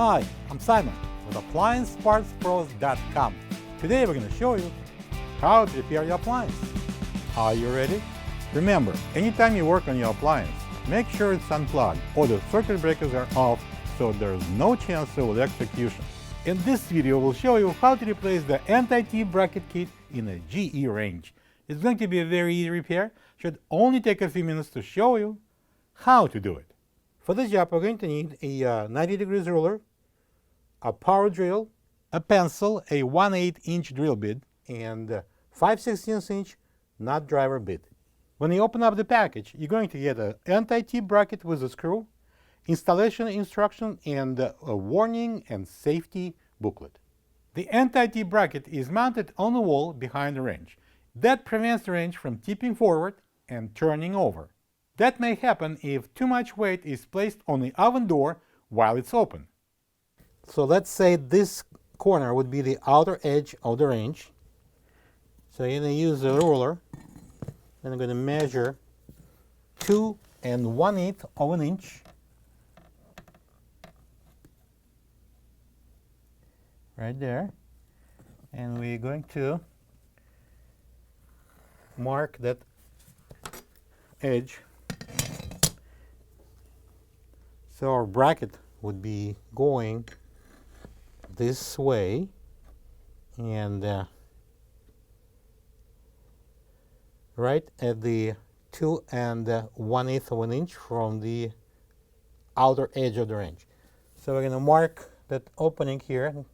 Hi, I'm Simon with AppliancePartsPros.com. Today we're going to show you how to repair your appliance. Are you ready? Remember, anytime you work on your appliance, make sure it's unplugged or the circuit breakers are off so there's no chance of electrocution. In this video, we'll show you how to replace the anti-tip bracket kit in a GE range. It's going to be a very easy repair. Should only take a few minutes to show you how to do it. For this job, we're going to need a 90 degrees ruler, a power drill, a pencil, a 1/8 inch drill bit, and 5/16 inch nut driver bit. When you open up the package, you're going to get an anti-tip bracket with a screw, installation instruction, and a warning and safety booklet. The anti-tip bracket is mounted on the wall behind the range. That prevents the range from tipping forward and turning over. That may happen if too much weight is placed on the oven door while it's open. So let's say this corner would be the outer edge of the range. So you're going to use the ruler, and I'm going to measure 2 1/8 of an inch. Right there. And we're going to mark that edge. So our bracket would be going this way, and right at the 2 1/8 of an inch from the outer edge of the range. So we're going to mark that opening here.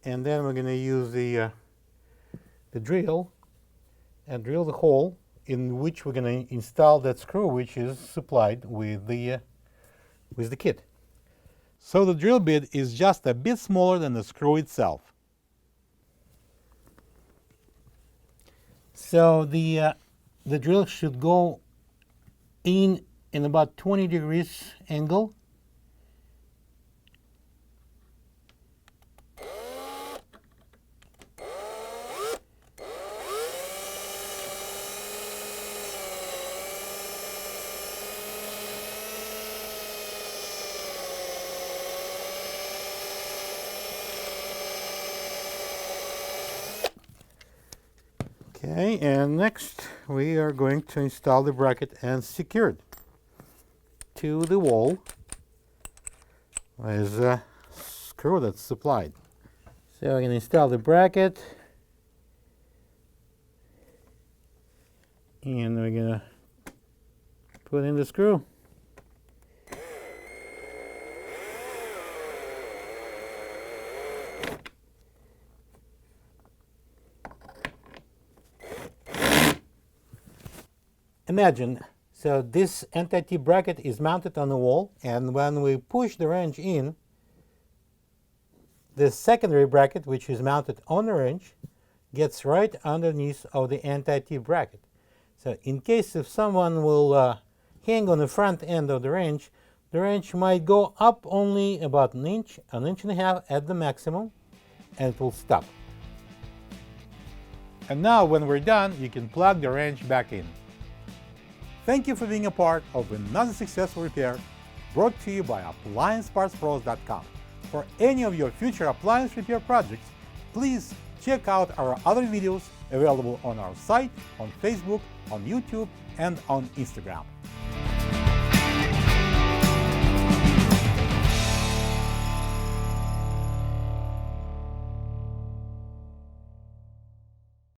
And then we're going to use the drill and drill the hole in which we're going to install that screw, which is supplied with the kit. So the drill bit is just a bit smaller than the screw itself. So the drill should go in about 20 degrees angle. Okay, and next we are going to install the bracket and secure it to the wall with a screw that's supplied. So we're going to install the bracket, and we're going to put in the screw. Imagine, so this anti-tip bracket is mounted on the wall, and when we push the wrench in, the secondary bracket, which is mounted on the wrench, gets right underneath of the anti-tip bracket. So in case if someone will hang on the front end of the wrench might go up only about an inch and a half at the maximum, and it will stop. And now when we're done, you can plug the wrench back in. Thank you for being a part of another successful repair brought to you by AppliancePartsPros.com. For any of your future appliance repair projects, please check out our other videos available on our site, on Facebook, on YouTube, and on Instagram.